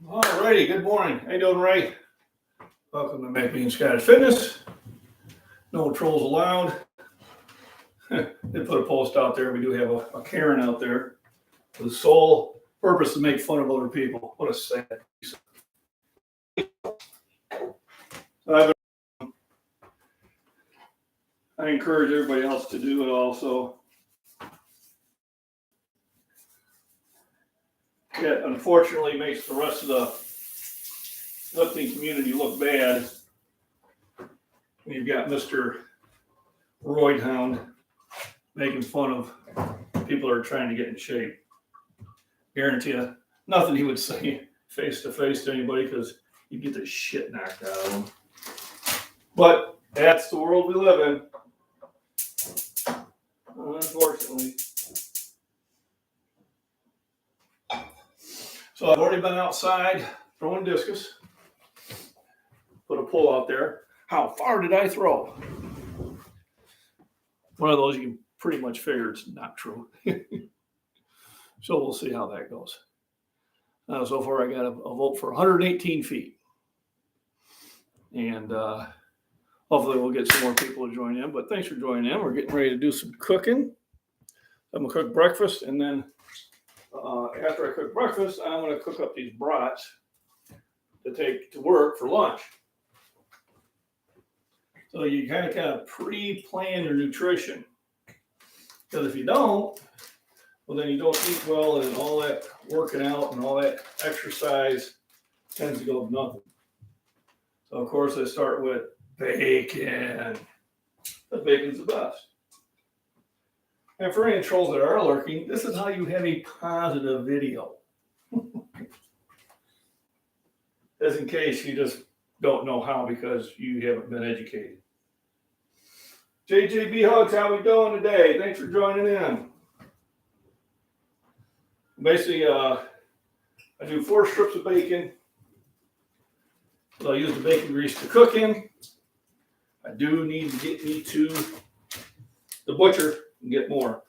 Alrighty, good morning. How you doing, Ray? Welcome to MacBean Scottish Fitness. No trolls allowed. They put a post out there. We do have a Karen out there with the sole purpose to make fun of other people. What a sad piece. I encourage everybody else to do it also. It unfortunately makes the rest of the lifting community look bad when you've got Mr. Roid Hound making fun of people who are trying to get in shape. Guarantee you, nothing he would say face to face to anybody because you get the shit knocked out of him. But that's the world we live in. Unfortunately. So I've already been outside throwing discus. Put a pull out there. How far did I throw? One of those you can pretty much figure it's not true. So we'll see how that goes. So far I got a vote for 118 feet. And hopefully we'll get some more people to join in. But thanks for joining in. We're getting ready to do some cooking. I'm going to cook breakfast, and then after I cook breakfast, I'm going to cook up these brats to take to work for lunch. So you kind of pre-plan your nutrition. Because if you don't, well, then you don't eat well, and all that working out and all that exercise tends to go with nothing. So, of course, I start with bacon. The bacon's the best. And for any trolls that are lurking, this is how you have a positive video. As in case you just don't know how because you haven't been educated. JJB Hugs, how we doing today? Thanks for joining in. Basically, I do 4 strips of bacon. So I use the bacon grease to cook in. I do need to get me to the butcher and get more.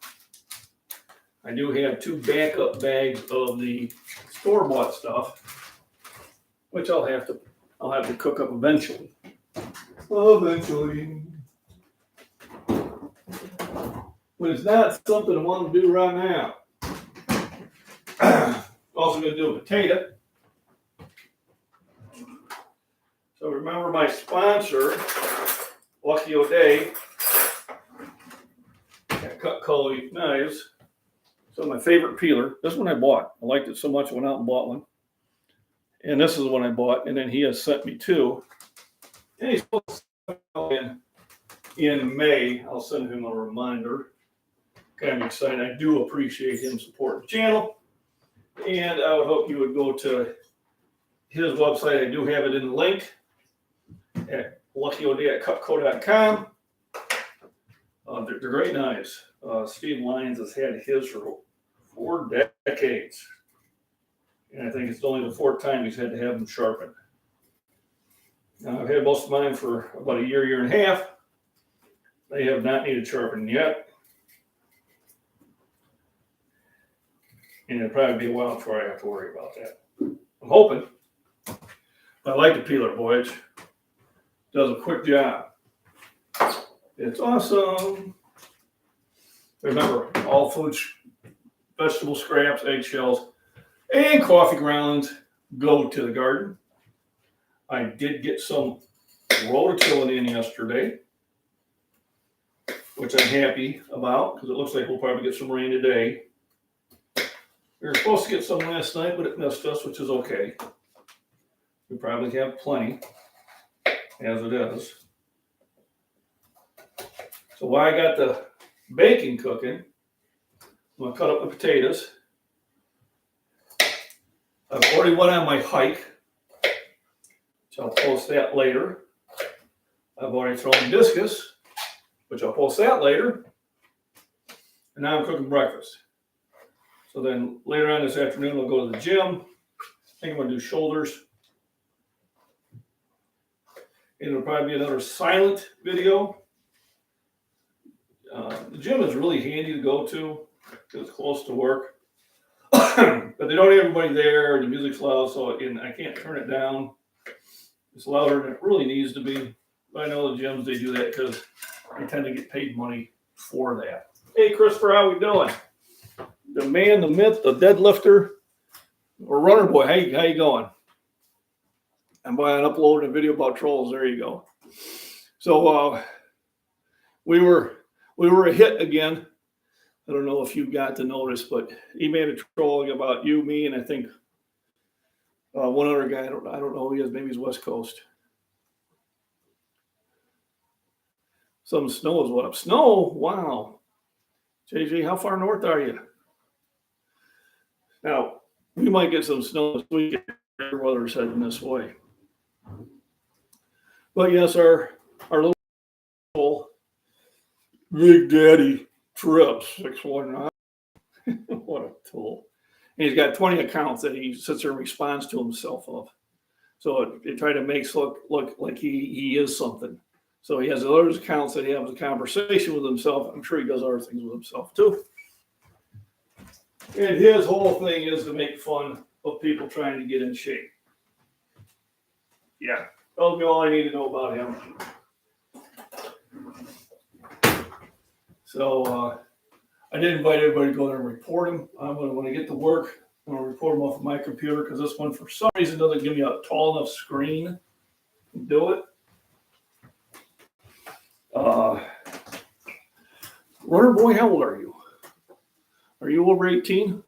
I do have 2 backup bags of the store-bought stuff, which I'll have to cook up eventually. Eventually. But it's not something I want to do right now. Also going to do a potato. So remember my sponsor, Lucky O'Day, Cutco knives. So my favorite peeler. This one I bought. I liked it so much I went out and bought one. And this is the one I bought. And then he has sent me 2. And he's supposed to send in May. I'll send him a reminder. Kind of excited. I do appreciate him supporting the channel. And I would hope you would go to his website. I do have it in the link at luckyoday@cutco.com. They're great knives. Steve Lyons has had his for 4 decades. And I think it's only the 4th time he's had to have them sharpened. Now, I've had most of mine for about a year and a half. They have not needed sharpening yet. And it'll probably be a while before I have to worry about that. I'm hoping. I like the peeler, boy. It does a quick job. It's awesome. Remember, all foods, vegetable scraps, eggshells, and coffee grounds go to the garden. I did get some rototilling in yesterday, which I'm happy about because it looks like we'll probably get some rain today. We were supposed to get some last night, but it missed us, which is okay. We probably have plenty, as it is. So while I got the bacon cooking, I'm going to cut up the potatoes. I've already went on my hike, which I'll post that later. I've already thrown discus, which I'll post that later. And now I'm cooking breakfast. So then later on this afternoon, we'll go to the gym. I think I'm going to do shoulders. And it'll probably be another silent video. The gym is really handy to go to because it's close to work. but they don't have everybody there. The music's loud, so I can't turn it down. It's louder than it really needs to be. But I know the gyms, they do that because they tend to get paid money for that. Hey, Christopher, how we doing? The man, the myth, the deadlifter, or runner boy. Hey, how you going? And by uploading a video about trolls, there you go. So we were a hit again. I don't know if you got to notice, but he made a troll about you, me, and I think one other guy. I don't know who he is. Maybe he's West Coast. Some snow is what up. Snow? Wow. JJ, how far north are you? Now, we might get some snow this weekend. The weather's heading this way. But yes, our little Big Daddy Trip 619. What a tool. And he's got 20 accounts that he sits there and responds to himself of. So it try to make look like he is something. So he has other accounts that he has a conversation with himself. I'm sure he does other things with himself too. And his whole thing is to make fun of people trying to get in shape. Yeah, tells me all I need to know about him. So I did invite everybody to go there and report him. When I get to work, I'm going to report him off of my computer because this one, for some reason, doesn't give me a tall enough screen to do it. Runner boy, how old are you? Are you over 18?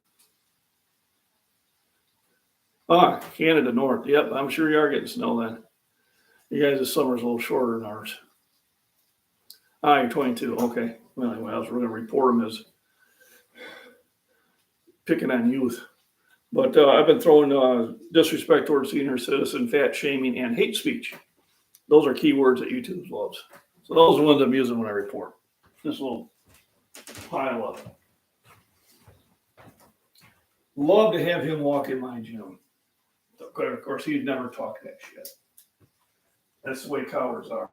Canada North. Yep, I'm sure you are getting snow then. You guys, the summer's a little shorter than ours. You're 22. Okay. Well, anyway, I was going to report him as picking on youth. But I've been throwing disrespect towards senior citizen, fat shaming, and hate speech. Those are key words that YouTube loves. So those are the ones I'm using when I report. This little pile of them. Love to have him walk in my gym. Of course, he'd never talk that shit. That's the way cowards are.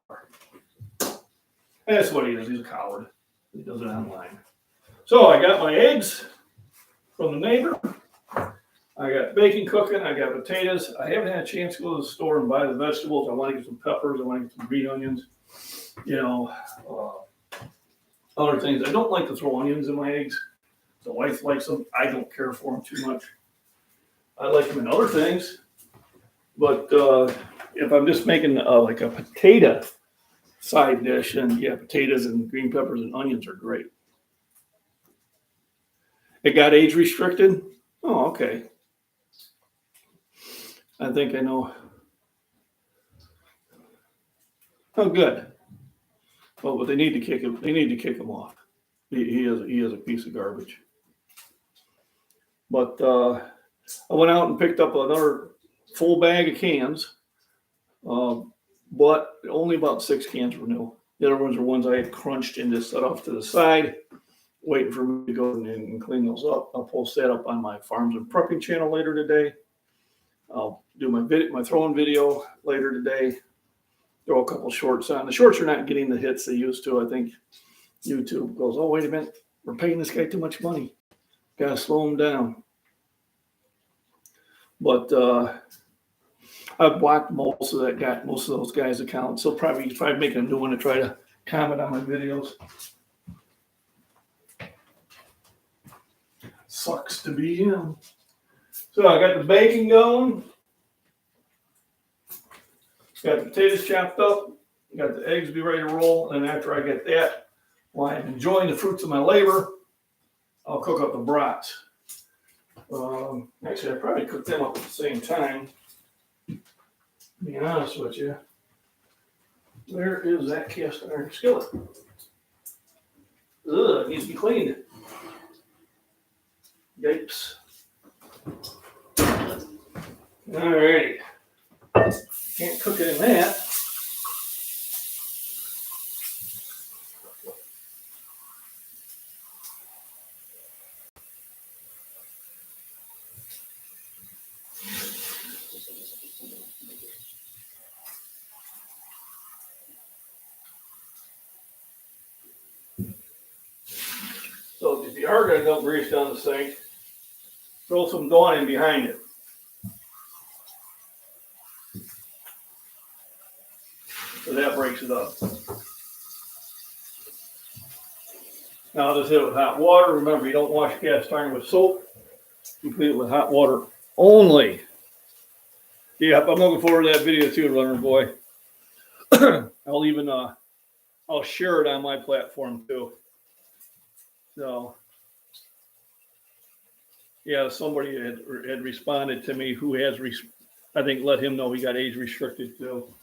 That's what he is. He's a coward. He does it online. So I got my eggs from the neighbor. I got bacon cooking. I got potatoes. I haven't had a chance to go to the store and buy the vegetables. I want to get some peppers. I want to get some green onions. Other things. I don't like to throw onions in my eggs. The wife likes them. I don't care for them too much. I like them in other things. But if I'm just making like a potato side dish, and yeah, potatoes and green peppers and onions are great. It got age restricted. Oh, okay. I think I know. Oh, good. Well, but they need to kick him. They need to kick him off. He is a piece of garbage. But I went out and picked up another full bag of cans, but only about 6 cans were new. The other ones were ones I had crunched and just set off to the side, waiting for me to go and clean those up. I'll post that up on my Farms and Prepping channel later today. I'll do my throwing video later today. Throw a couple shorts on. The shorts are not getting the hits they used to. I think YouTube goes, oh, wait a minute. We're paying this guy too much money. Got to slow him down. But I've blocked most of those guys' accounts. So probably make a new one to try to comment on my videos. Sucks to be him. So I got the bacon going. Got the potatoes chopped up. Got the eggs be ready to roll. And after I get that, while I'm enjoying the fruits of my labor, I'll cook up the brats. Actually, I probably cook them up at the same time. Being honest with you, where is that cast iron skillet? Ugh, it needs to be cleaned. Yipes. Alrighty. Can't cook it in that. So if you are going to dump grease down the sink, throw some Dawn in behind it. So that breaks it up. Now I'll just hit it with hot water. Remember, you don't wash cast iron with soap. You clean it with hot water only. Yep, I'm looking forward to that video too, Runner Boy. I'll share it on my platform too. So, yeah, somebody had responded to me who has, I think, let him know he got age restricted too.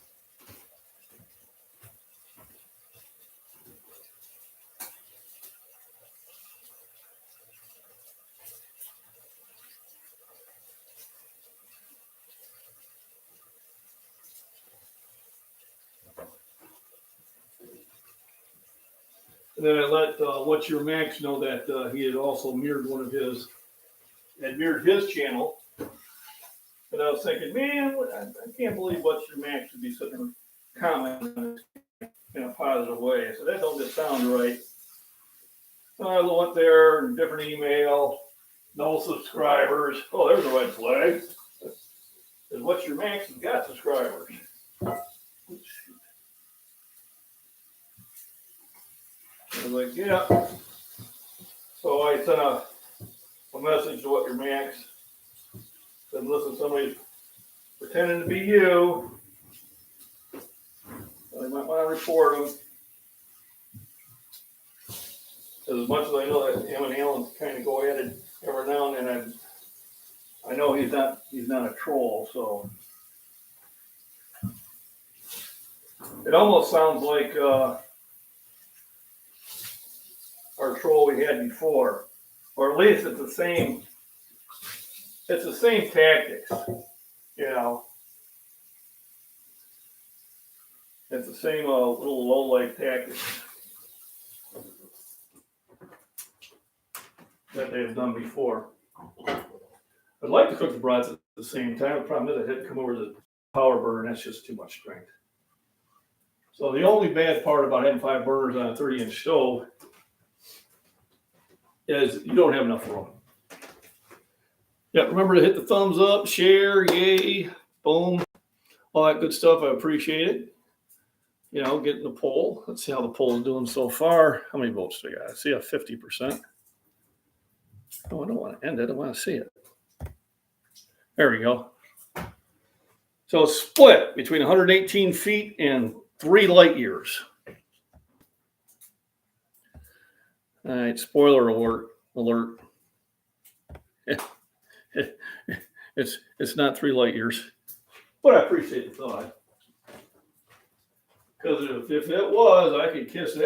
And then I let What's Your Max know that he had also mirrored mirrored his channel. And I was thinking, man, I can't believe What's Your Max would be sitting there commenting in a positive way. So that don't just sound right. So I went there, different email, no subscribers. Oh, there's a red flag. Because What's Your Max has got subscribers. I was like, yeah. So I sent a message to What Your Max. Said, listen, somebody's pretending to be you. I might want to report them. As much as I know that him and Alan kind of go at it every now and then, I know he's not a troll, so it almost sounds like our troll we had before, or at least it's the same tactics, you know. It's the same little low-life tactics that they've done before. I'd like to cook the brats at the same time. The problem is I had to come over to the power burner, and that's just too much strength. So the only bad part about having 5 burners on a 30-inch stove is you don't have enough room. Yeah, remember to hit the thumbs up, share, yay, boom, all that good stuff. I appreciate it. You know, getting the poll. Let's see how the poll is doing so far. How many votes do we got? I see a 50%. Oh, I don't want to end it. I want to see it. There we go. So it's split between 118 feet and 3 light years. All right, spoiler alert. It's not 3 light years, but I appreciate the thought. Because if it was, I could kiss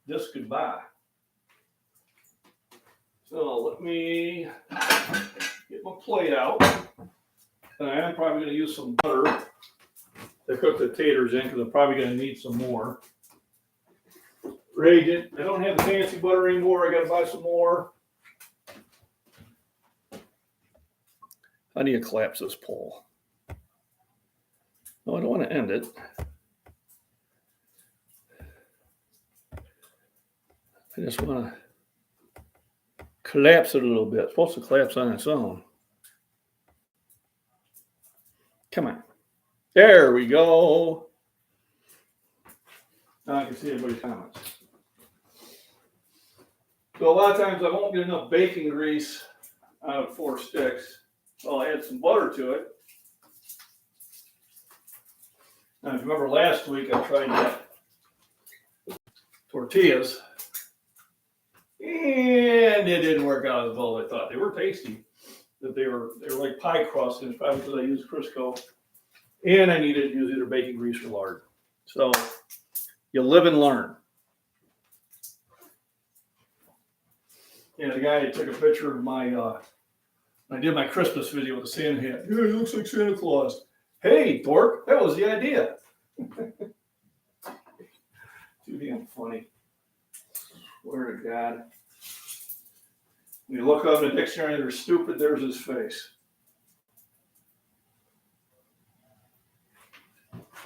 this goodbye. So let me get my plate out. And I am probably going to use some butter to cook the taters in because I'm probably going to need some more. Reagent. I don't have the fancy butter anymore. I got to buy some more. I need to collapse this pole. No, I don't want to end it. I just want to collapse it a little bit. It's supposed to collapse on its own. Come on. There we go. Now I can see everybody's comments. So a lot of times I won't get enough baking grease out of 4 sticks. So I'll add some butter to it. Now, if you remember last week, I tried that tortillas. And it didn't work out as well as I thought. They were tasty. But they were like pie crust, and it's probably because I used Crisco. And I needed to use either bacon grease or lard. So you live and learn. Yeah, the guy took a picture of my I did my Christmas video with the Santa hat. Yeah, he looks like Santa Claus. Hey, dork, that was the idea. Too damn funny. Swear to God. When you look up in the dictionary, they're stupid, there's his face.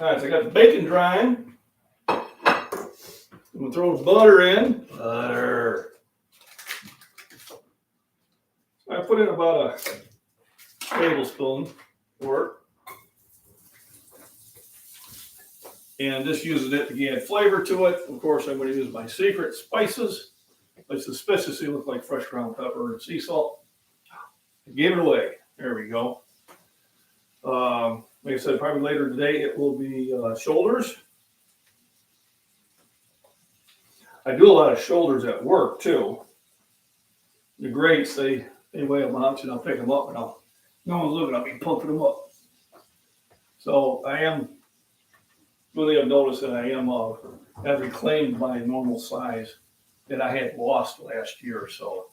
All right, so I got the bacon drying. I'm going to throw the butter in. Butter. I put put in about a tablespoon worth. And just using it to add flavor to it. Of course, I'm going to use my secret spices, which suspiciously look like fresh ground pepper and sea salt. I gave it away. There we go. Like I said, probably later today it will be shoulders. I do a lot of shoulders at work too. The grates, they weigh a bunch, and I'll pick them up, and no one's looking, I'll be pumping them up. So I am really have noticed that I am have reclaimed my normal size that I had lost last year. So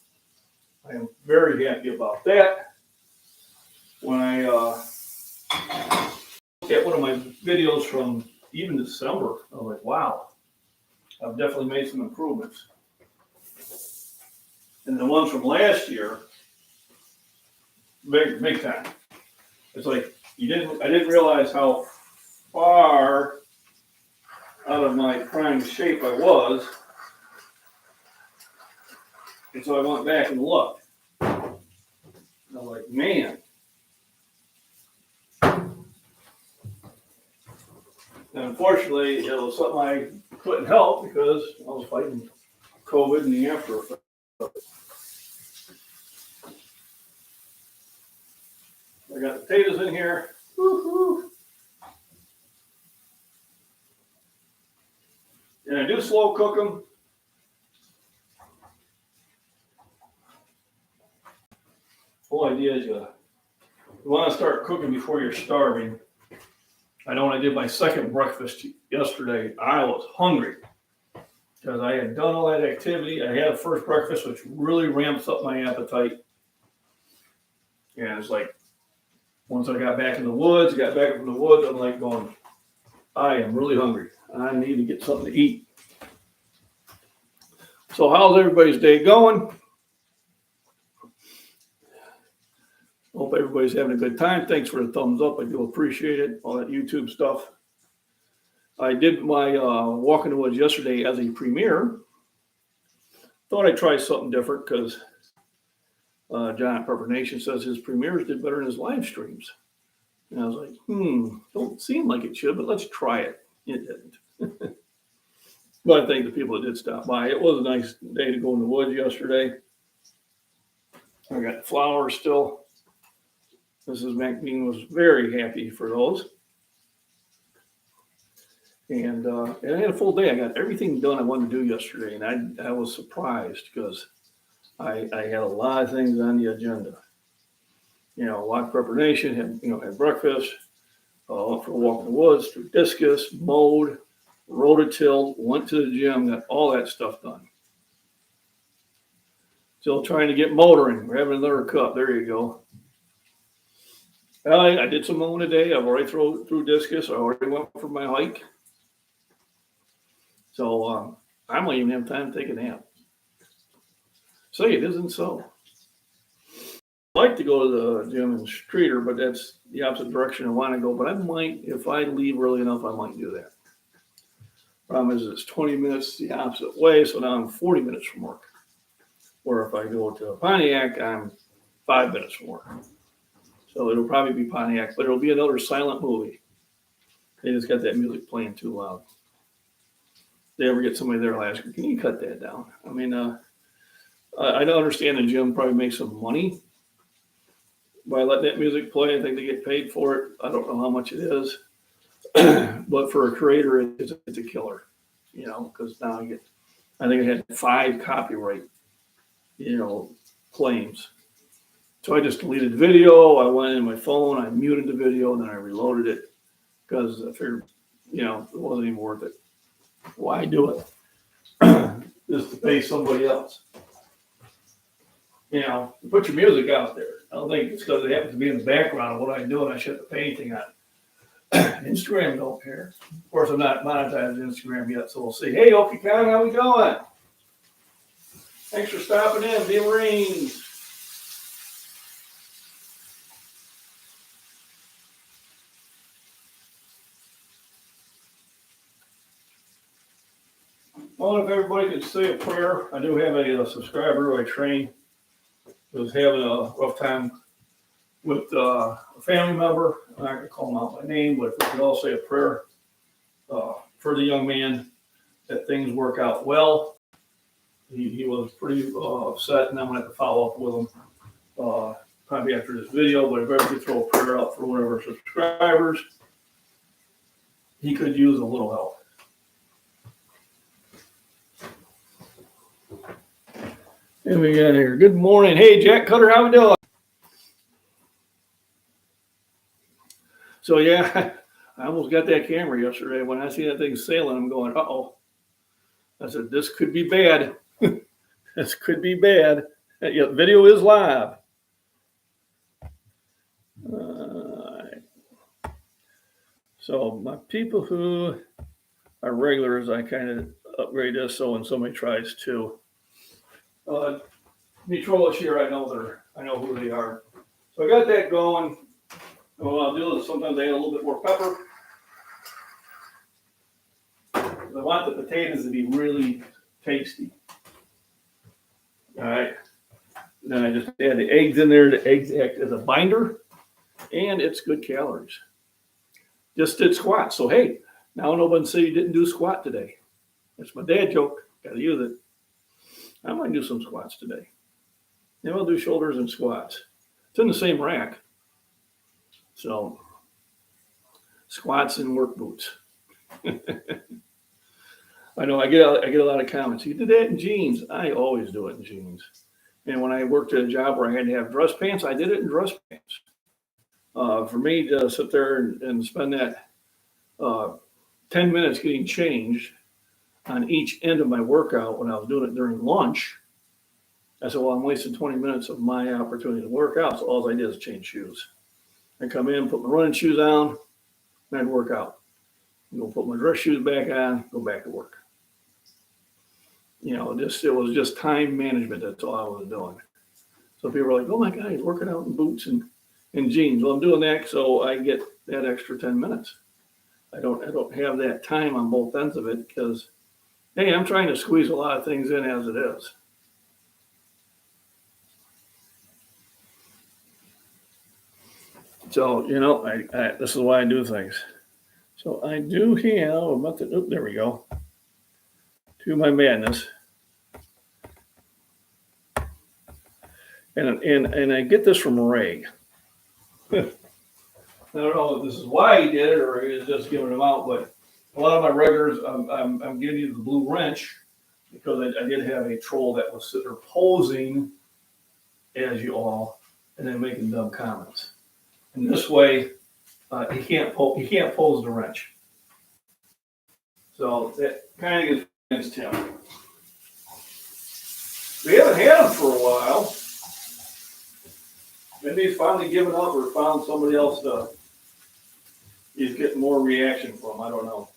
I am very happy about that. When I look at one of my videos from even December, I was like, wow, I've definitely made some improvements. And the ones from last year, big time. It's like I didn't realize how far out of my prime shape I was. And so I went back and looked. And I was like, man. And unfortunately, it was something I couldn't help because I was fighting COVID and the after effects. I got potatoes in here. Woo-hoo. And I do slow cook them. The whole idea is you want to start cooking before you're starving. I know when I did my second breakfast yesterday, I was hungry because I had done all that activity. I had a first breakfast, which really ramps up my appetite. And it's like, once I got back in the woods, I'm like going, I am really hungry. I need to get something to eat. So how's everybody's day going? Hope everybody's having a good time. Thanks for the thumbs up. I do appreciate it. All that YouTube stuff. I did my walk in the woods yesterday as a premiere. Thought I'd try something different because John at Pepper Nation says his premieres did better than his live streams. And I was like, don't seem like it should, but let's try it. It didn't. But I thank the people that did stop by. It was a nice day to go in the woods yesterday. I got flowers still. Mrs. MacBean was very happy for those. And I had a full day. I got everything done I wanted to do yesterday. And I was surprised because I had a lot of things on the agenda. You know, walk preparation, had breakfast, went for a walk in the woods, threw discus, mowed, rototilled, went to the gym, got all that stuff done. Still trying to get motoring. We're having another cup. There you go. I did some mowing today. I've already threw discus. I already went for my hike. So I might even have time to take a nap. Say it isn't so. I like to go to the gym in Streeter, but that's the opposite direction I want to go. But I might, if I leave early enough, I might do that. Problem is, it's 20 minutes the opposite way, so now I'm 40 minutes from work. Or if I go to Pontiac, I'm 5 minutes from work. So it'll probably be Pontiac, but it'll be another silent movie. They just got that music playing too loud. If they ever get somebody there, I'll ask her, can you cut that down? I mean, I don't understand the gym probably makes some money by letting that music play. I think they get paid for it. I don't know how much it is. But for a creator, it's a killer, because now I think I had 5 copyright, claims. So I just deleted the video. I went in my phone, I muted the video, and then I reloaded it because I figured, it wasn't even worth it. Why do it? Just to pay somebody else. Put your music out there. I don't think it's because it happens to be in the background of what I do and I shouldn't pay anything on it. Instagram don't care. Of course, I'm not monetized Instagram yet, so we'll see. Hey, Okie Con, how we going? Thanks for stopping in, Bill Rains. Well, if everybody could say a prayer, I do have a subscriber who I train was having a rough time with a family member. I'm not going to call him out by name, but if we could all say a prayer for the young man that things work out well. He was pretty upset, and I'm going to have to follow up with him probably after this video. But if I could throw a prayer out for one of our subscribers, he could use a little help. And we got here. Good morning. Hey, Jack Cutter, how we doing? So, yeah, I almost got that camera yesterday. When I see that thing sailing, I'm going, uh-oh. I said, this could be bad. This could be bad. Yeah, video is live. So my people who are regulars, I kind of upgrade this so when somebody tries to be trollish here, I know who they are. So I got that going. And what I'll do is sometimes I add a little bit more pepper. I want the potatoes to be really tasty. All right. Then I just add the eggs in there. The eggs act as a binder, and it's good calories. Just did squats. So, hey, now nobody say you didn't do squat today. That's my dad joke. Got to use it. I might do some squats today. Then I'll do shoulders and squats. It's in the same rack. So, squats and work boots. I know I get a lot of comments. You did that in jeans. I always do it in jeans. And when I worked at a job where I had to have dress pants, I did it in dress pants. For me to sit there and spend that 10 minutes getting changed on each end of my workout when I was doing it during lunch, I said, well, I'm wasting 20 minutes of my opportunity to work out. So all I did is change shoes. I come in, put my running shoes on, and I'd work out. Go put my dress shoes back on, go back to work. You know, it was just time management. That's all I was doing. So people were like, oh my God, he's working out in boots and jeans. Well, I'm doing that so I get that extra 10 minutes. I don't have that time on both ends of it because, hey, I'm trying to squeeze a lot of things in as it is. So, you know, this is why I do things. So I do have there we go. To my madness. And I get this from Ray. I don't know if this is why he did it or he was just giving them out, but a lot of my regulars, I'm giving you the blue wrench because I did have a troll that was sitting there posing as you all and then making dumb comments. And this way, he can't pose the wrench. So that kind of gets against him. We haven't had him for a while. Maybe he's finally given up or found somebody else he's getting more reaction from. I don't know.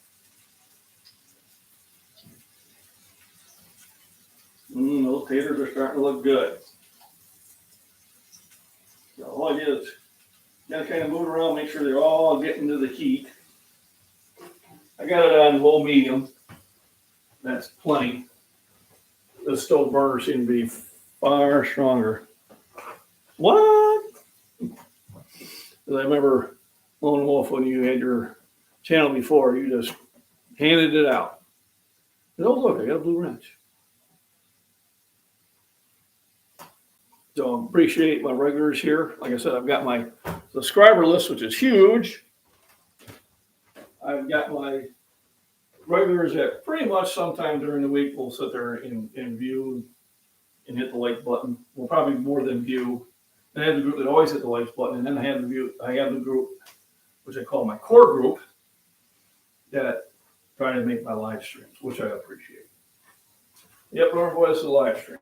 Those taters are starting to look good. So all I did is gotta kind of move around, make sure they're all getting to the heat. I got it on low medium. That's plenty. The stove burner seemed to be far stronger. What? I remember Lone Wolf when you had your channel before, you just handed it out. And, oh, look, I got a blue wrench. So I appreciate my regulars here. Like I said, I've got my subscriber list, which is huge. I've got my regulars that pretty much sometime during the week will sit there and view and hit the like button. Well, probably more than view. And I have the group that always hit the like button, and then I have the group, which I call my core group, that try to make my live streams, which I appreciate. Yep, North West is a live stream.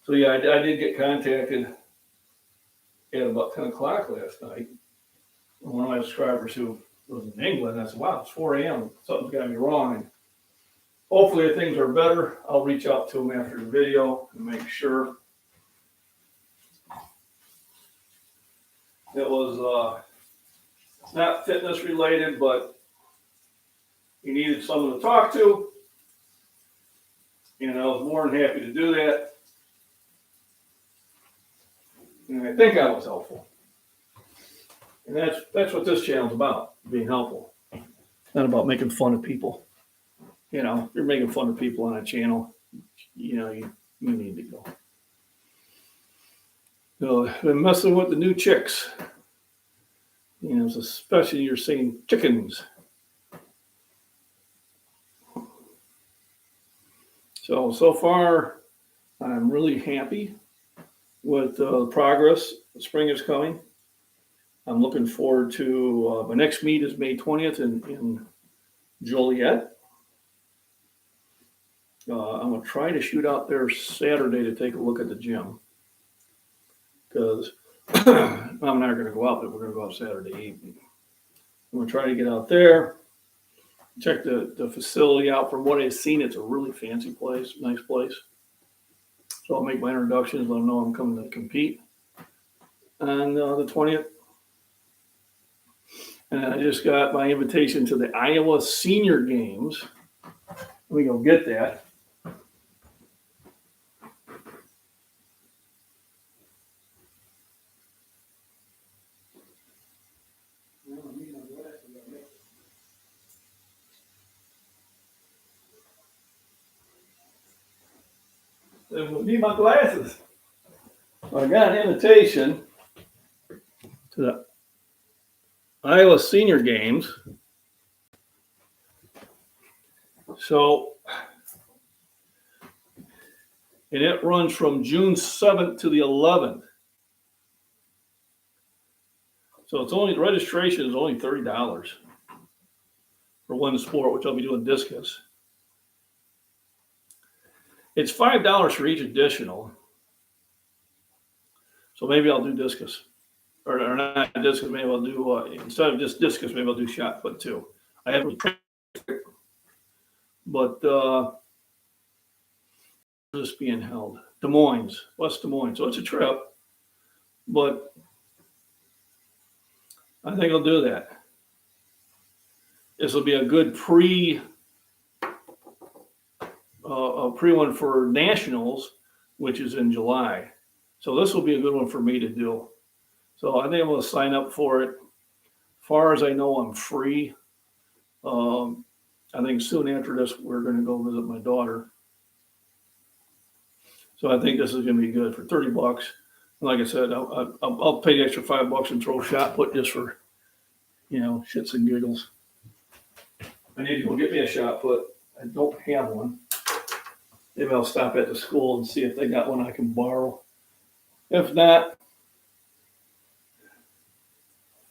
So yeah, I did get contacted at about 10 o'clock last night. One of my subscribers who was in England, I said, wow, it's 4 a.m. Something's got me wrong. And hopefully if things are better, I'll reach out to him after the video and make sure. It was not fitness related, but he needed someone to talk to. And I was more than happy to do that. And I think I was helpful. And that's what this channel's about, being helpful. It's not about making fun of people. You know, if you're making fun of people on a channel, you know, you need to go. So I've been messing with the new chicks. You know, especially you're seeing chickens. So far, I'm really happy with the progress. Spring is coming. I'm looking forward to my next meet is May 20th in Joliet. I'm going to try to shoot out there Saturday to take a look at the gym. Because I'm not going to go out, but we're going to go out Saturday evening. I'm going to try to get out there, check the facility out. From what I've seen, it's a really fancy place, nice place. So I'll make my introductions, let them know I'm coming to compete on the 20th. And I just got my invitation to the Iowa Senior Games. Let me go get that. It would need my glasses. So I got an invitation to the Iowa Senior Games. So, and it runs from June 7th to the 11th. So it's only, the registration is only $30 for one sport, which I'll be doing discus. It's $5 for each additional. So maybe I'll do discus. Or not discus, maybe I'll do, instead of just discus, maybe I'll do shot put too. I haven't, but this being held. Des Moines, West Des Moines. So it's a trip, but I think I'll do that. This will be a good pre one for nationals, which is in July. So this will be a good one for me to do. So I think I'm going to sign up for it. As far as I know, I'm free. I think soon after this, we're going to go visit my daughter. So I think this is going to be good for $30. Like I said, I'll pay the extra $5 and throw shot put just for, you know, shits and giggles. I need to go get me a shot put. I don't have one. Maybe I'll stop at the school and see if they got one I can borrow. If not,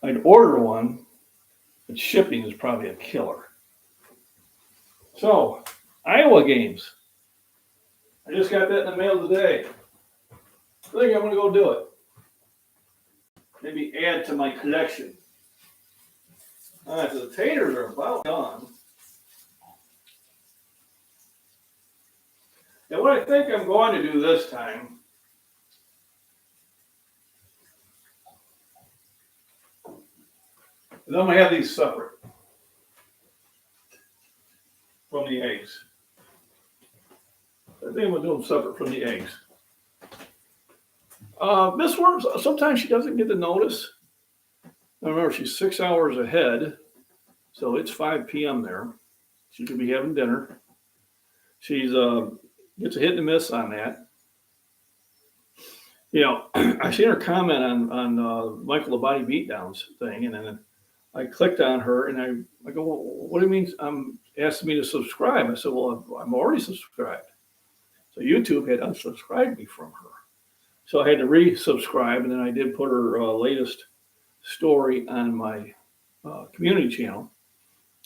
I'd order one, but shipping is probably a killer. So, Iowa games. I just got that in the mail today. I think I'm going to go do it. Maybe add to my collection. All right, so the taters are about done. And what I think I'm going to do this time is I'm going to have these separate from the eggs. I think I'm going to do them separate from the eggs. Miss Worms, sometimes she doesn't get the notice. I remember she's 6 hours ahead, so it's 5 p.m. there. She could be having dinner. She's gets a hit and miss on that. You know, I seen her comment on Michael Labate Beatdowns thing, and then I clicked on her, and I go, well, what do you mean? Asking me to subscribe. I said, well, I'm already subscribed. So YouTube had unsubscribed me from her. So I had to resubscribe, and then I did put her latest story on my community channel.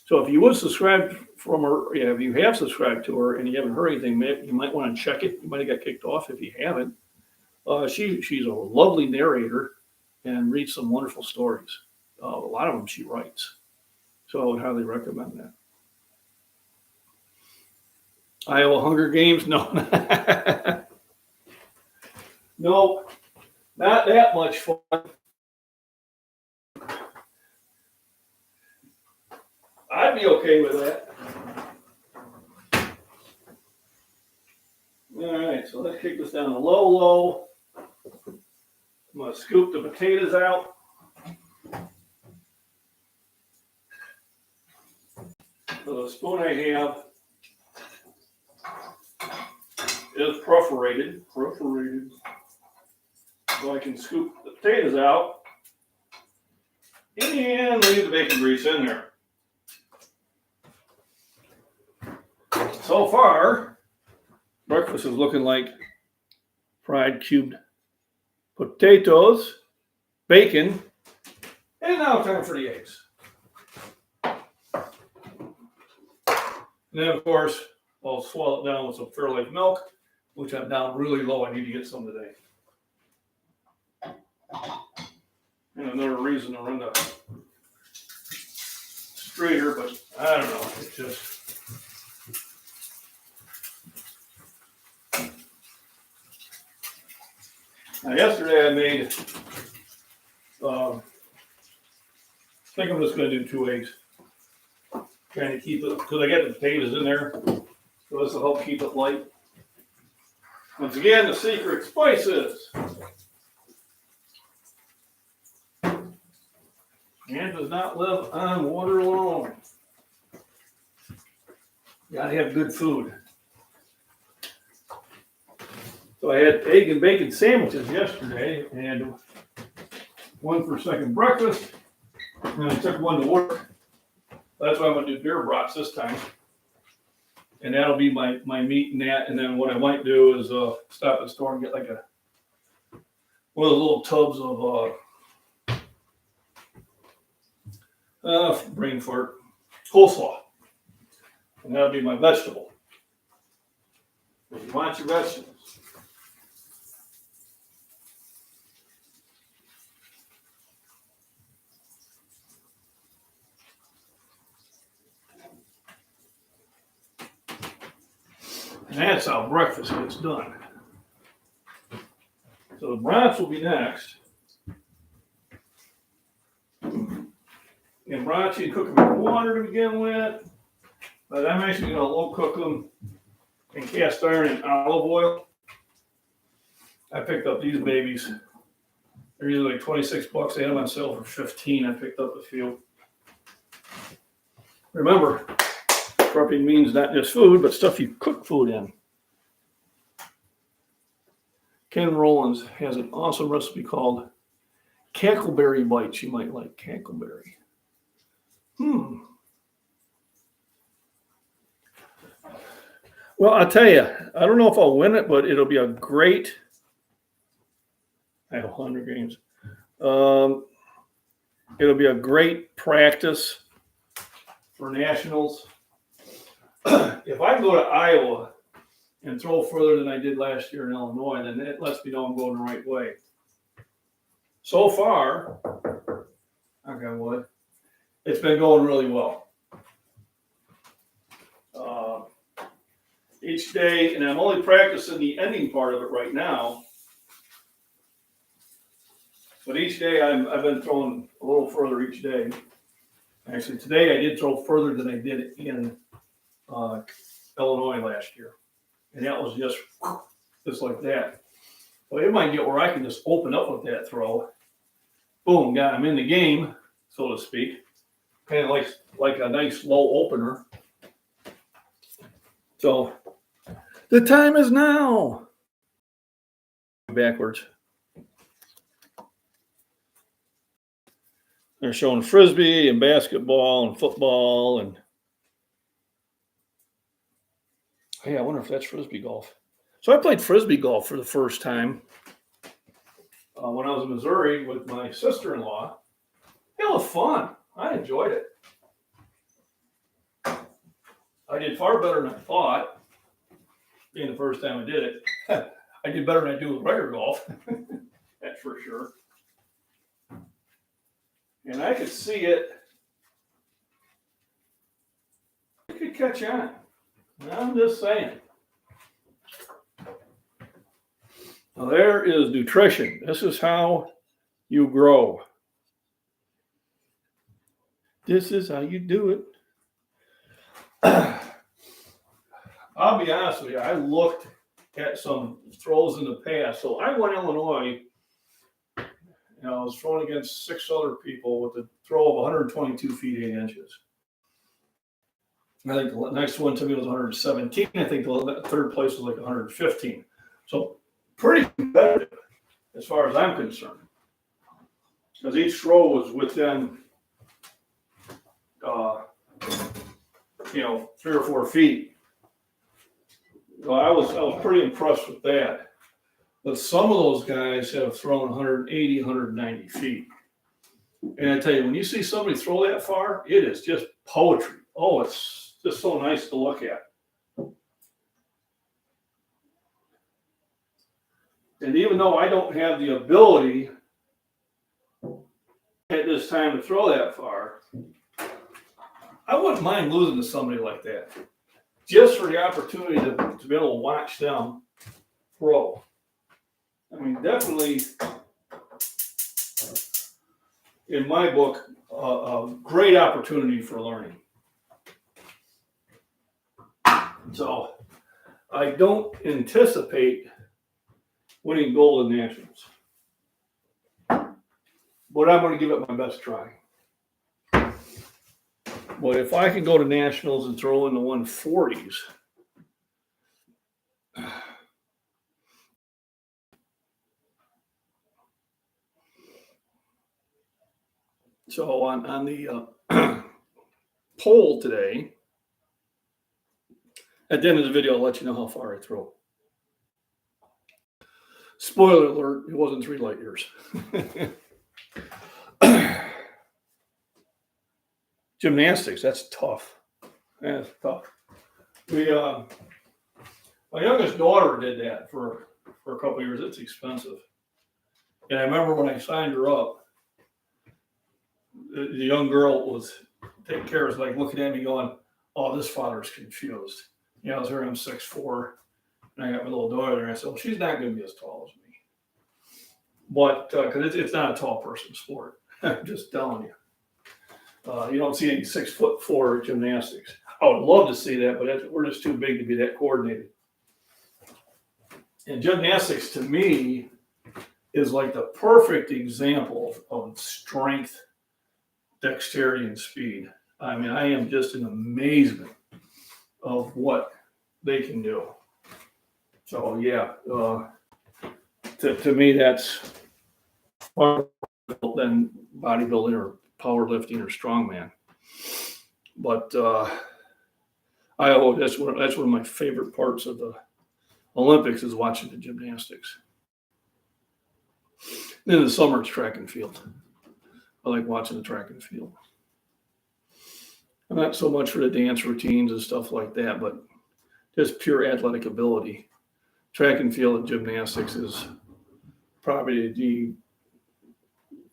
So if you would subscribe from her, yeah, if you have subscribed to her and you haven't heard anything, you might want to check it. You might have got kicked off if you haven't. She's a lovely narrator and reads some wonderful stories. A lot of them she writes. So I would highly recommend that. Iowa Hunger Games? No. No, not that much fun. I'd be okay with that. All right, so let's kick this down to low. I'm going to scoop the potatoes out. So the spoon I have is perforated. So I can scoop the potatoes out and leave the bacon grease in there. So far, breakfast is looking like fried cubed potatoes, bacon, and now time for the eggs. And then, of course, I'll swallow it down with some Fairlife milk, which I'm down really low. I need to get some today. And another reason to run the strainer, but I don't know. It's just. Now, yesterday I made, I think I'm just going to do 2 eggs. Trying to keep it, because I got the potatoes in there, so this will help keep it light. Once again, the secret spices. Man does not live on water alone. Gotta have good food. So I had egg and bacon sandwiches yesterday, and one for second breakfast, and I took one to work. That's why I'm gonna do beer brats this time. And that'll be my meat and that. And then what I might do is stop at the store and get like one of the little tubs of brain fart, coleslaw. And that'll be my vegetable. If you want your vegetables. And that's how breakfast gets done. So the brats will be next. And brats, you cook them in water to begin with. But I'm actually going to low cook them in cast iron and olive oil. I picked up these babies. They're usually like 26 bucks. They had them on sale for 15. I picked up a few. Remember, prepping means not just food, but stuff you cook food in. Ken Rollins has an awesome recipe called cackleberry bites. You might like cackleberry. Well, I'll tell you, I don't know if I'll win it, but it'll be a great. I have 100 games. It'll be a great practice for nationals. If I go to Iowa and throw further than I did last year in Illinois, then it lets me know I'm going the right way. So far, knock on wood, it's been going really well. Each day, and I'm only practicing the ending part of it right now. But each day, I've been throwing a little further each day. Actually, today I did throw further than I did in Illinois last year. And that was just like that. Well, it might get where I can just open up with that throw. Boom, got him in the game, so to speak. Kind of like a nice low opener. So, the time is now. Backwards. They're showing frisbee and basketball and football and. Hey, I wonder if that's frisbee golf. So I played frisbee golf for the first time when I was in Missouri with my sister-in-law. It was fun. I enjoyed it. I did far better than I thought. Being the first time I did it, I did better than I do with regular golf. That's for sure. And I could see it. It could catch on. I'm just saying. Now there is nutrition. This is how you grow. This is how you do it. I'll be honest with you. I looked at some throws in the past. So I won Illinois And I was throwing against 6 other people with a throw of 122 feet 8 inches. I think the next one to me was 117. I think the third place was like 115. So pretty competitive as far as I'm concerned. Because each throw was within, 3 or 4 feet. So I was pretty impressed with that. But some of those guys have thrown 180, 190 feet. And I tell you, when you see somebody throw that far, it is just poetry. Oh, it's just so nice to look at. And even though I don't have the ability at this time to throw that far, I wouldn't mind losing to somebody like that. Just for the opportunity to be able to watch them throw. I mean, definitely, in my book, a great opportunity for learning. So, I don't anticipate winning gold in nationals, but I'm going to give it my best try. But if I can go to nationals and throw in the 140s, so on the poll today, at the end of the video, I'll let you know how far I throw. Spoiler alert, it wasn't 3 light years. Gymnastics, that's tough. That's tough. My youngest daughter did that for a couple of years. It's expensive. And I remember when I signed her up, the young girl was taking care of, like looking at me going, oh, this father's confused. I was here, I'm 6'4", and I got my little daughter there, and I said, well, she's not going to be as tall as me. But, because it's not a tall person sport. I'm just telling you. You don't see any 6'4" gymnastics. I would love to see that, but we're just too big to be that coordinated. And gymnastics, to me, is like the perfect example of strength, dexterity, and speed. I mean, I am just in amazement of what they can do. So, yeah, to me, that's more than bodybuilding or powerlifting or strongman. But that's one of my favorite parts of the Olympics is watching the gymnastics. And in the summer, it's track and field. I like watching the track and field. I'm not so much for the dance routines and stuff like that, but just pure athletic ability. Track and field and gymnastics is probably the,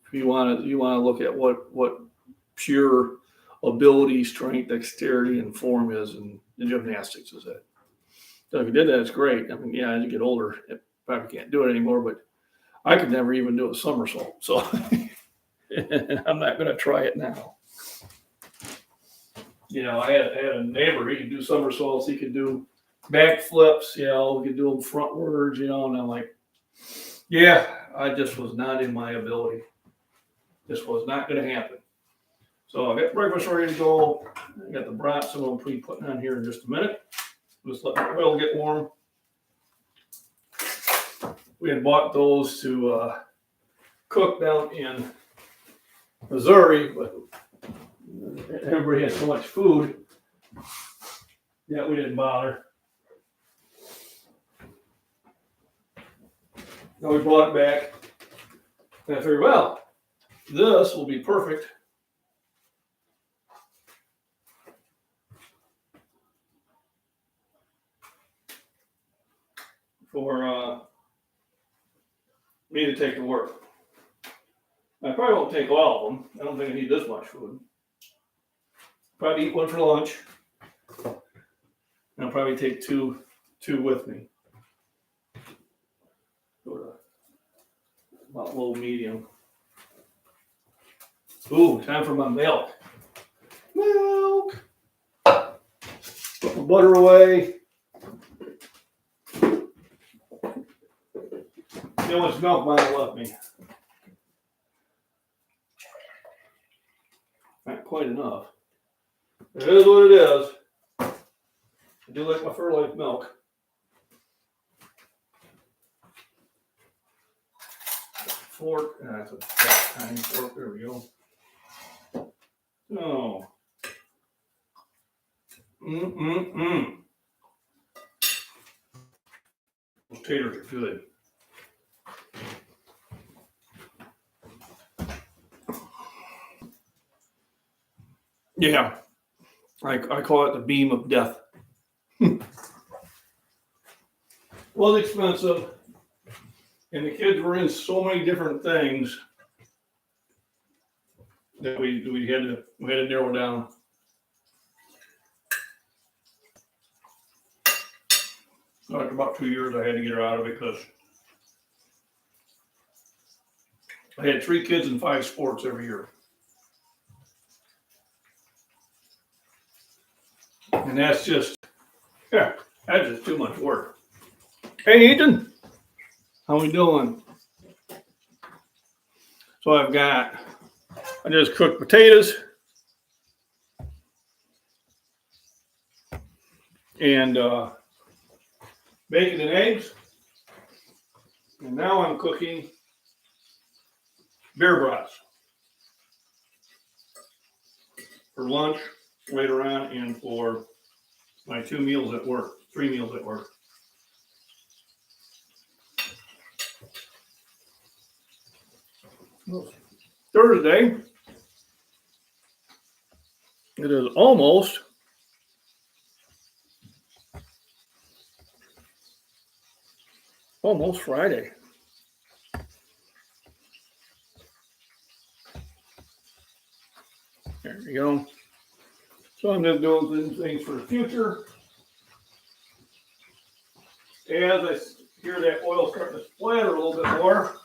if you want to look at what pure ability, strength, dexterity, and form is, and the gymnastics is it. So if you did that, it's great. I mean, yeah, as you get older, you probably can't do it anymore, but I could never even do a somersault. So I'm not going to try it now. I had a neighbor, he could do somersaults, he could do backflips, we could do them frontwards, and I'm like, yeah, I just was not in my ability. This was not going to happen. So I got breakfast ready to go. I got the brats I'm going to be putting on here in just a minute. Just let the oil get warm. We had bought those to cook down in Missouri, but everybody had so much food that we didn't bother. Now we brought it back, and I figured, well, this will be perfect for me to take to work. I probably won't take all of them. I don't think I need this much food. Probably eat one for lunch. And I'll probably take two with me. Go to about low medium. Ooh, time for my milk. Milk. Put my butter away. How much milk mine left me? quite enough. It is what it is. I do like my Fairlife milk. Fork, that's a tiny fork. There we go. Oh. Those taters are good. Yeah, I call it the beam of death. Was expensive, and the kids were in so many different things that we had to narrow down. So after about 2 years, I had to get her out of it because I had 3 kids and 5 sports every year. And that's just too much work. Hey, Ethan, how we doing? So I just cooked potatoes and bacon and eggs. And now I'm cooking bear brats for lunch later on and for my 3 meals at work. Thursday. It is almost Friday. There we go. So I'm just doing things for the future. As I hear that oil starting to splatter a little bit more,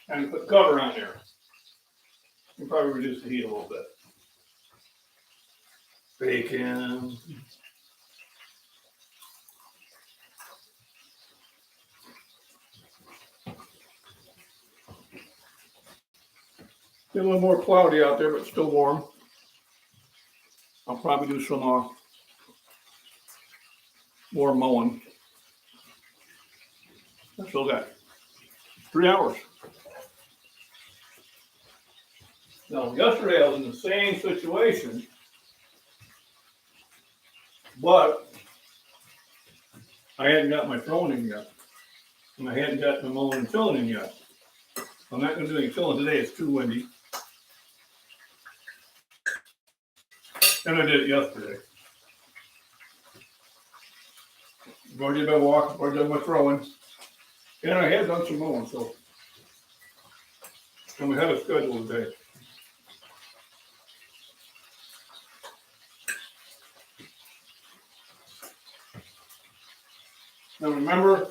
and put cover on there. You can probably reduce the heat a little bit. Bacon. It's a little more cloudy out there, but still warm. I'll probably do some more mowing. I still got 3 hours. Now, yesterday I was in the same situation, but I hadn't got my throwing in yet. And I hadn't got my mowing and filling in yet. I'm not going to do any filling today, it's too windy. And I did it yesterday. I've already done my walk, I've already done my throwing. And I had done some mowing, so. And we had a schedule today. Now remember,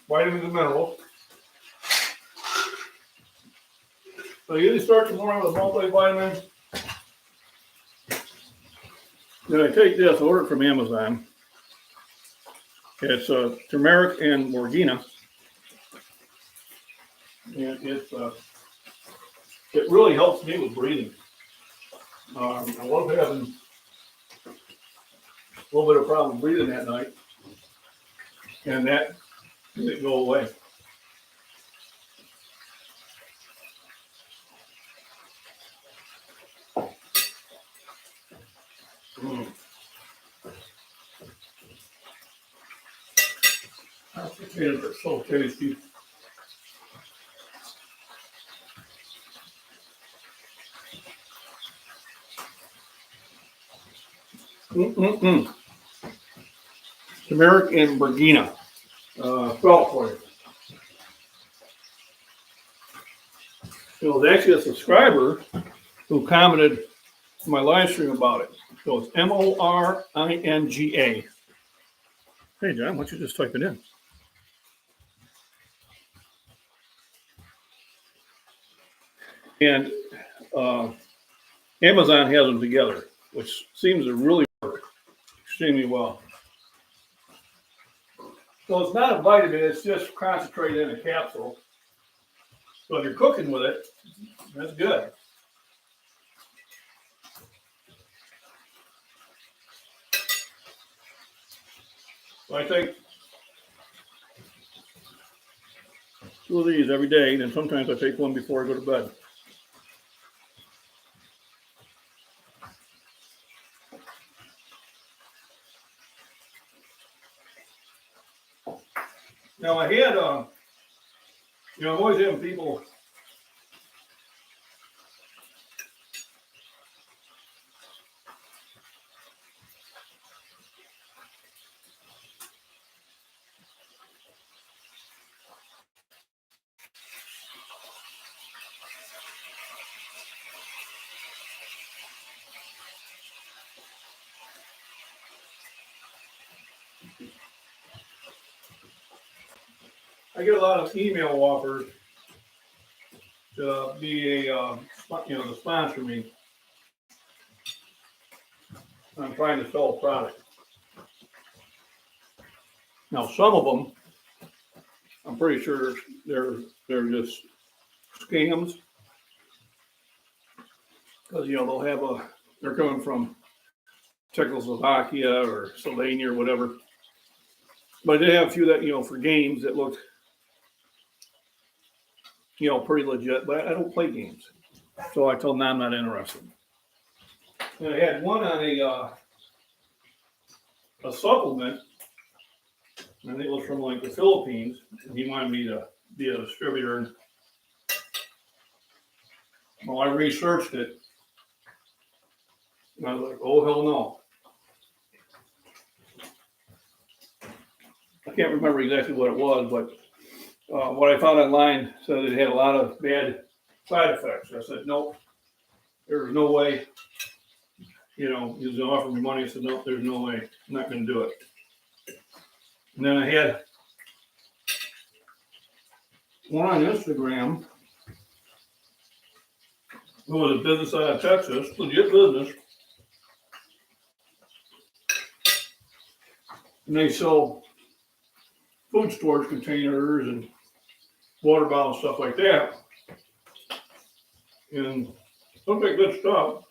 vitamins and minerals. So you usually start the morning with a multivitamin. Then I take this, I ordered it from Amazon. It's turmeric and morgana. And it really helps me with breathing. I love having a little bit of problem breathing at night. And that didn't go away. Our potatoes are so tasty. Turmeric and morgana. Spell for you. It was actually a subscriber who commented on my live stream about it. So it's Moringa. Hey, John, why don't you just type it in? And Amazon has them together, which seems to really work extremely well. So it's not a vitamin, it's just concentrated in a capsule. So if you're cooking with it, that's good. So I take 2 of these every day, and sometimes I take one before I go to bed. Now I had, I'm always having people. I get a lot of email offers to be to sponsor me. I'm trying to sell a product. Now, some of them, I'm pretty sure they're just scams, because they'll have they're coming from Czechoslovakia or Slovenia or whatever. But I did have a few that for games that looked pretty legit. But I don't play games, so I told them I'm not interested. And I had one on a supplement. I think it was from like the Philippines, and he wanted me to be a distributor. And, well, I researched it, and I was like, oh, hell no. I can't remember exactly what it was, but what I found online said it had a lot of bad side effects. I said, nope, there's no way. He was going to offer me money. I said, nope, there's no way. I'm not going to do it. And then I had one on Instagram. It was a business out of Texas, legit business. And they sell food storage containers and water bottles, stuff like that. And looked like good stuff.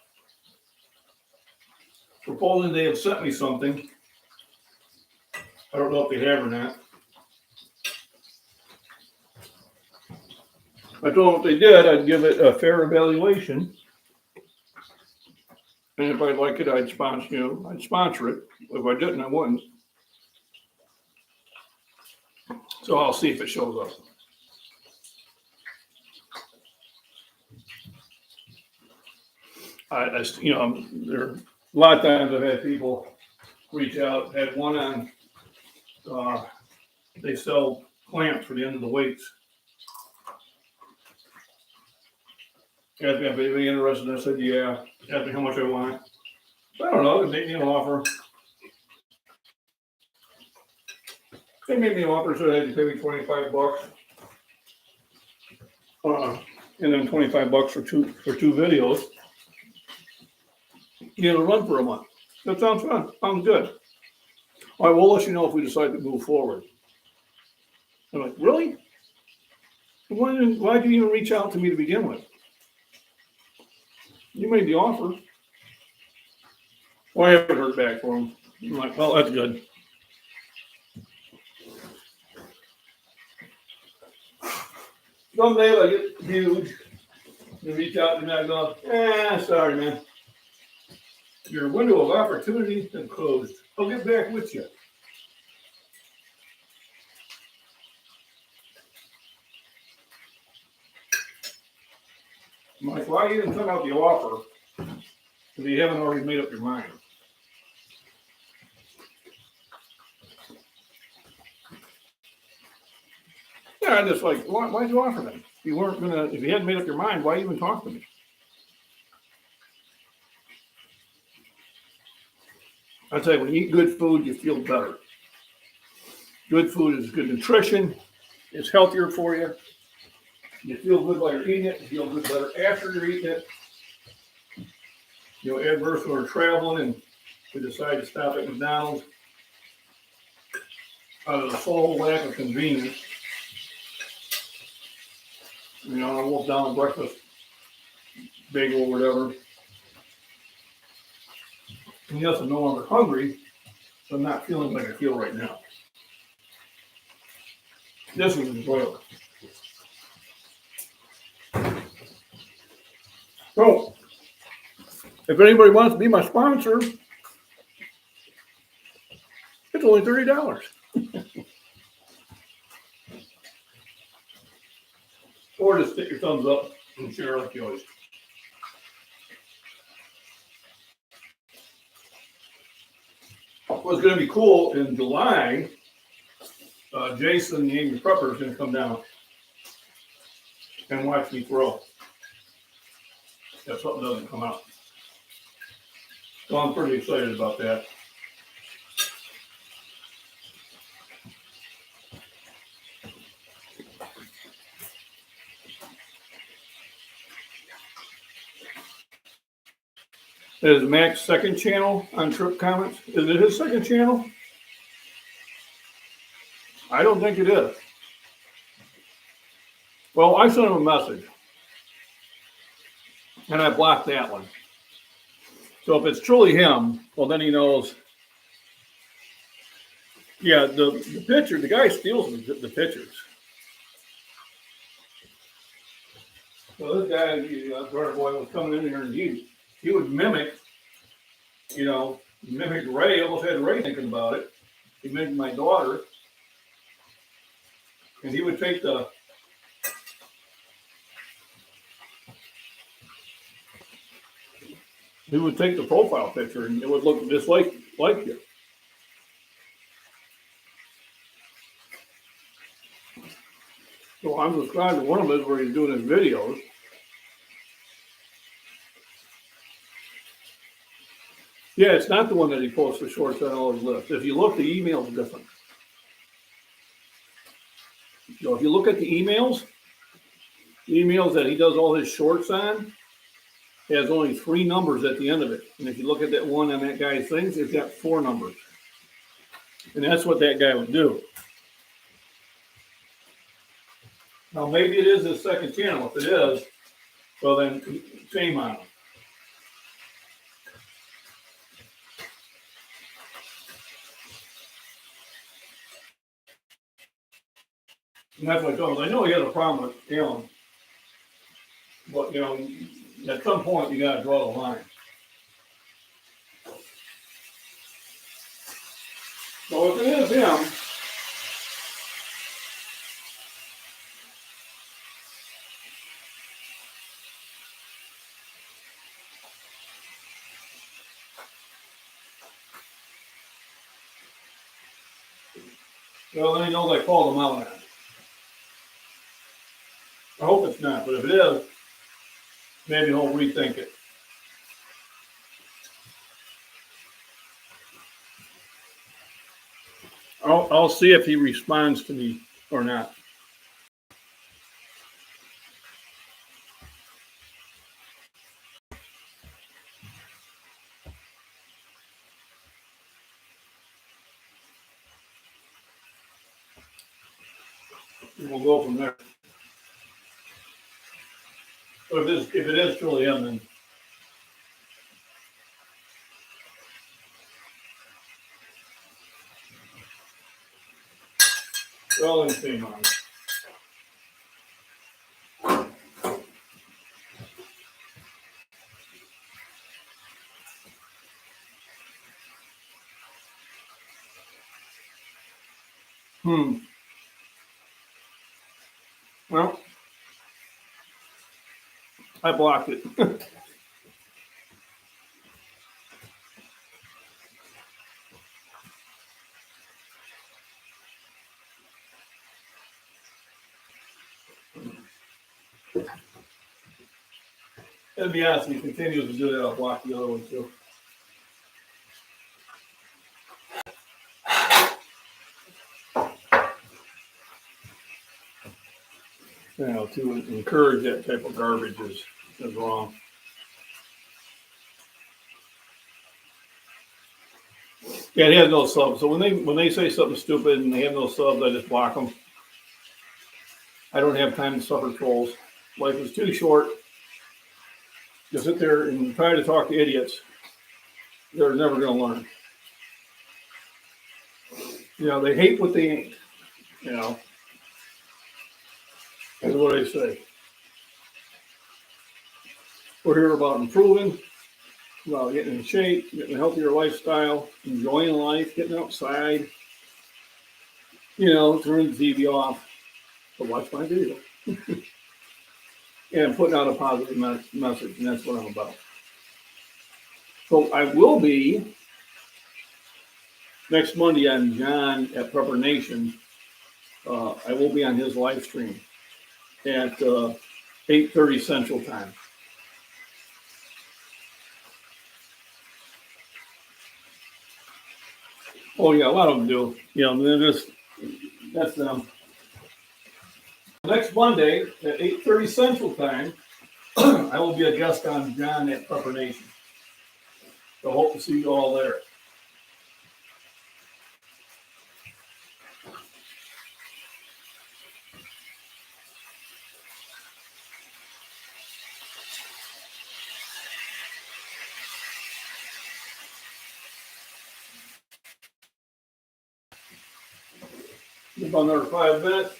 Supposedly they have sent me something. I don't know if they have or not. I told them if they did, I'd give it a fair evaluation. And if I'd like it, I'd sponsor it. If I didn't, I wouldn't. So I'll see if it shows up. There a lot of times I've had people reach out. Had one on. They sell clamps for the end of the weights. Asked me if I'd be interested. I said, yeah. Asked me how much I want. I don't know. They made me an offer. They made me an offer, so they had to pay me $25. And then $25 for two videos. Run for a month. That sounds fun. Sounds good. All right, we'll let you know if we decide to move forward. I'm like, really? Why did you even reach out to me to begin with? You made the offer. Well, I haven't heard back from him. I'm like, well, that's good. Someday I get huge. You reach out to me, I go, sorry, man. Your window of opportunity has been closed. I'll get back with you. I'm like, why you didn't send out the offer if you haven't already made up your mind? Yeah, I'm just like, why'd you offer them? If you hadn't made up your mind, why even talk to me? I tell you, when you eat good food, you feel better. Good food is good nutrition. It's healthier for you. You feel good while you're eating it. You feel good better after you're eating it. Adverse when we're traveling and we decide to stop at McDonald's out of the sole lack of convenience. You know, I wolf down a breakfast bagel or whatever. And yes, I'm no longer hungry, so I'm not feeling like I feel right now. This was enjoyable. So, if anybody wants to be my sponsor, it's only $30. Or just stick your thumbs up and share like you always. What's going to be cool in July, Jason, the Angry Prepper, is going to come down and watch me throw. If something doesn't come out. So I'm pretty excited about that. Is Mac's second channel on Trip Comments? Is it his second channel? I don't think it is. Well, I sent him a message. And I blocked that one. So if it's truly him, well, then he knows. Yeah, the picture, the guy steals the pictures. So this guy, brother boy, was coming in here and he would mimic, mimic Ray. Almost had Ray thinking about it. He mimicked my daughter. And he would take the profile picture and it would look just like you. So I'm subscribed to one of his where he's doing his videos. Yeah, it's not the one that he posts the shorts on all his lists. If you look, the email is different. So if you look at the emails that he does all his shorts on, it has only 3 numbers at the end of it. And if you look at that one on that guy's things, it's got 4 numbers. And that's what that guy would do. Now, maybe it is his second channel. If it is, well, then shame on him. And that's what I told him. I know he has a problem with Alan. But, at some point, you got to draw the line. So if it is him, well, then he knows I called him out on it. I hope it's not, but if it is, maybe he'll rethink it. I'll see if he responds to me or not. We'll go from there. But if it is truly him, then well, then shame on him. Well, I blocked it. And to be honest, if he continues to do that, I'll block the other one too. To encourage that type of garbage is wrong. Yeah, he has no subs. So when they say something stupid and they have no subs, I just block them. I don't have time to suffer trolls. Life is too short to sit there and try to talk to idiots. They're never going to learn. They hate what they ain't. That's what I say. We're here about improving, about getting in shape, getting a healthier lifestyle, enjoying life, getting outside. Turn the TV off to watch my video. And putting out a positive message, and that's what I'm about. So I will be next Monday on John at Prepper Nation. I will be on his live stream at 8:30 Central Time. Oh yeah, a lot of them do. That's them. Next Monday at 8:30 Central Time, I will be a guest on John at Prepper Nation. So hope to see you all there. About another 5 minutes,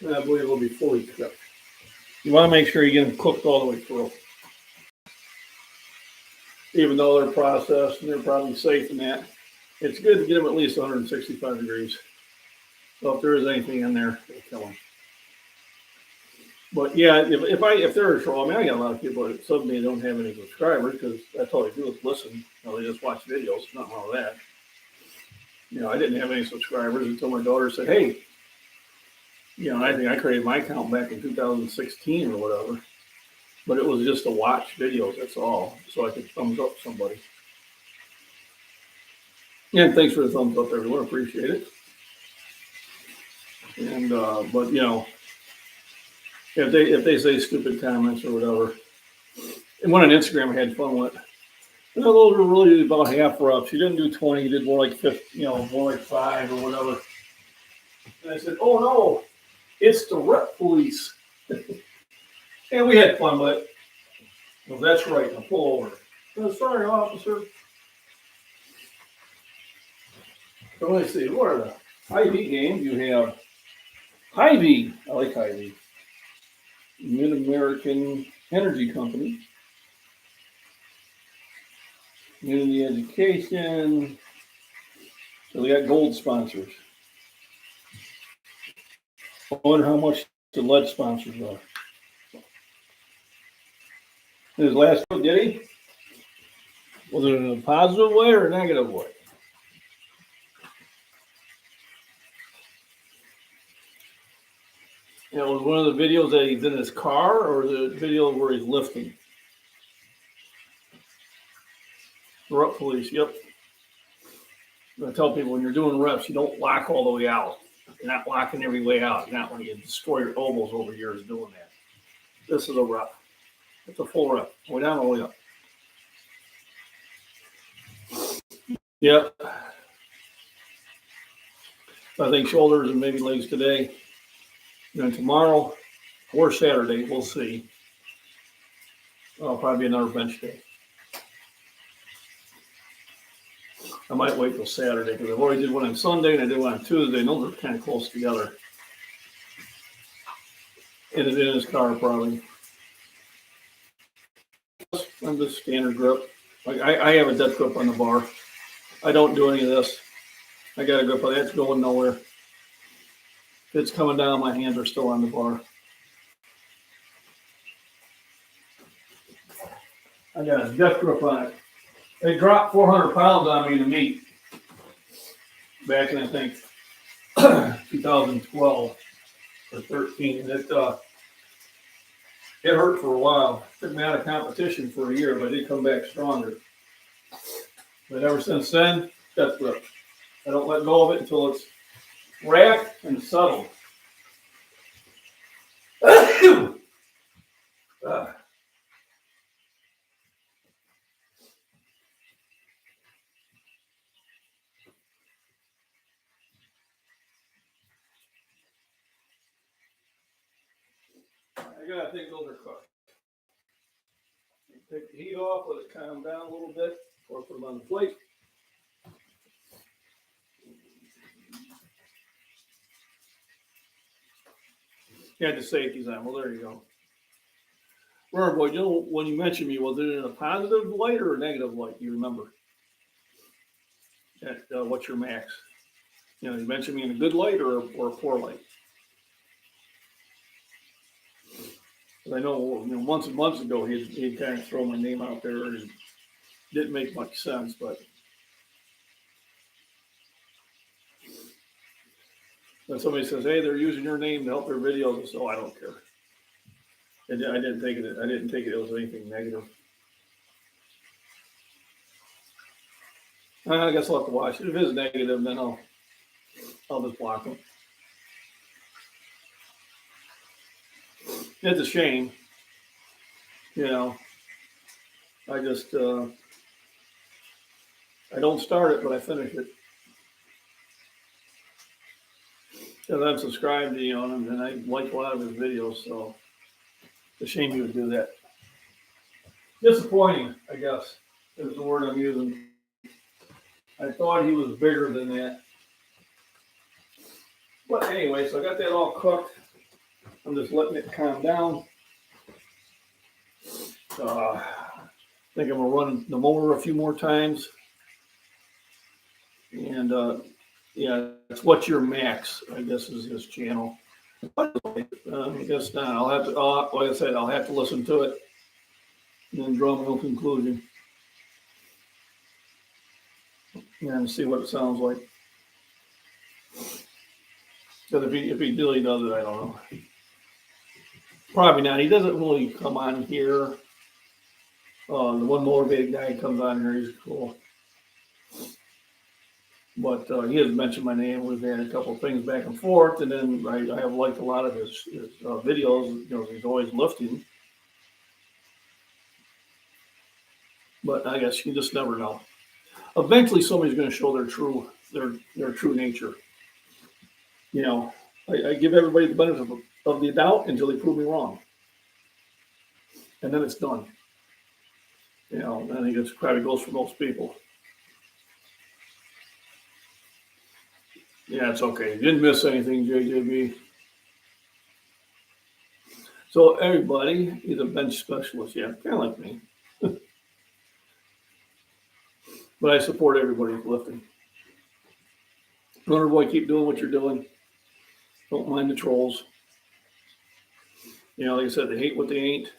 and I believe it'll be fully cooked. You want to make sure you get them cooked all the way through. Even though they're processed and they're probably safe in that, it's good to get them at least 165 degrees. So if there is anything in there, it'll kill them. But yeah, if they're in trouble, I got a lot of people that suddenly don't have any subscribers because that's all they do is listen. They just watch videos. Nothing wrong with that. I didn't have any subscribers until my daughter said, "Hey," and I think I created my account back in 2016 or whatever. But it was just to watch videos. That's all, so I could thumbs up somebody. And thanks for the thumbs up, everyone. Appreciate it. And but if they say stupid comments or whatever, and one on Instagram I had fun with. Those were really about half reps. You didn't do 20. You did more like 50, more like 5 or whatever. And I said, "Oh no, it's the rep police." And we had fun with it. Well, that's right. I'll pull over. "Oh, sorry, officer." So let's see. What are the Hy-Vee games? You have Hy-Vee. I like Hy-Vee. Mid-American Energy Company. Community Education. So we got gold sponsors. I wonder how much the lead sponsors are. His last one, did he? Was it in a positive way or a negative way? It was one of the videos that he's in his car or the video where he's lifting? Rep police, yep. I tell people when you're doing reps, you don't lock all the way out. You're not locking every way out. You're not going to destroy your elbows over years doing that. This is a rep. It's a full rep. Way down, all the way up. Yep. I think shoulders and maybe legs today. And then tomorrow or Saturday, we'll see. It'll probably be another bench day. I might wait till Saturday because I've already did one on Sunday and I did one on Tuesday, and those are kind of close together. And it's in his car probably. I'm just standard grip. I have a death grip on the bar. I don't do any of this. I got a grip on it. It's going nowhere. If it's coming down, my hands are still on the bar. I got a death grip on it. They dropped 400 pounds on me to meet back in, I think, 2012 or 13. It hurt for a while. Took me out of competition for a year, but I did come back stronger. But ever since then, death grip. I don't let go of it until it's wrapped and settled. I gotta think those are cooked. Take the heat off, let it calm down a little bit, or put them on the plate. Had the safeties on. Well, there you go. Remember, boy, you know, when you mentioned me, was it in a positive light or a negative light? Do you remember? What's your max? You know, you mentioned me in a good light or a poor light. I know, you know, months and months ago, he'd kind of throw my name out there, and it didn't make much sense. But when somebody says, "Hey, they're using your name to help their videos," I say, "Oh, I don't care." I didn't take it. I didn't take it as anything negative. I guess I'll have to watch it. If it is negative, then I'll just block them. It's a shame, you know. I just I don't start it, but I finish it. Because I'm subscribed to, you know, and I like a lot of his videos, so it's a shame he would do that. Disappointing, I guess, is the word I'm using. I thought he was bigger than that. But anyway, so I got that all cooked. I'm just letting it calm down. I think I'm gonna run the motor a few more times. And yeah, it's What's Your Max, I guess is his channel. I guess not. I'll have to, like I said, I'll have to listen to it and then draw my own conclusion and see what it sounds like. Because if he really does it, I don't know. Probably not. He doesn't really come on here. The one motivated guy comes on here. He's cool. But he has mentioned my name. We've had a couple of things back and forth. And then I have liked a lot of his videos. You know, he's always lifting. But I guess you just never know. Eventually, somebody's going to show their true nature. You know, I give everybody the benefit of the doubt until they prove me wrong, and then it's done. You know, I think it's probably goes for most people. Yeah, it's okay. You didn't miss anything, JJB. So everybody is a bench specialist. Yeah, kind of like me. But I support everybody lifting. Runner boy, keep doing what you're doing. Don't mind the trolls. You know, like I said, they hate what they ain't,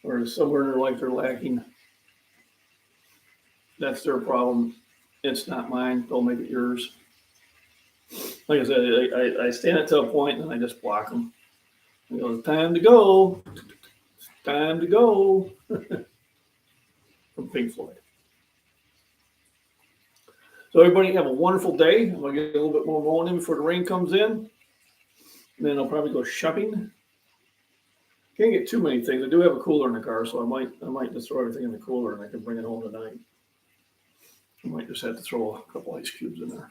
or somewhere in their life they're lacking. That's their problem. It's not mine. Don't make it yours. Like I said, I stand it to a point and then I just block them. You know, it's time to go. It's time to go. From Pink Floyd. So everybody have a wonderful day. I'm going to get a little bit more rolling in before the rain comes in. And then I'll probably go shopping. Can't get too many things. I do have a cooler in the car, so I might just throw everything in the cooler and I can bring it home tonight. I might just have to throw a couple ice cubes in there.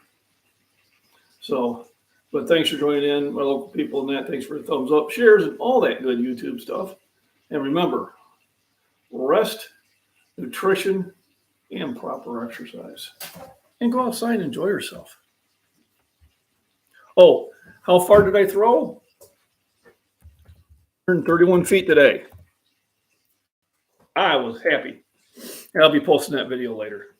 So, but thanks for joining in, my local people and that. Thanks for the thumbs up, shares, and all that good YouTube stuff. And remember, rest, nutrition, and proper exercise. And go outside and enjoy yourself. Oh, how far did I throw? 131 feet today. I was happy. And I'll be posting that video later.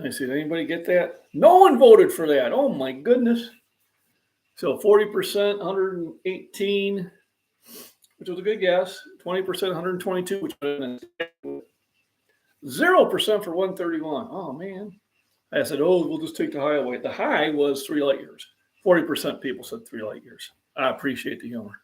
I see, did anybody get that? No one voted for that. Oh my goodness. So 40%, 118, which was a good guess. 20%, 122, which was 0% for 131. Oh man. I said, oh, we'll just take the high away. The high was 3 light years. 40% people said 3 light years. I appreciate the humor.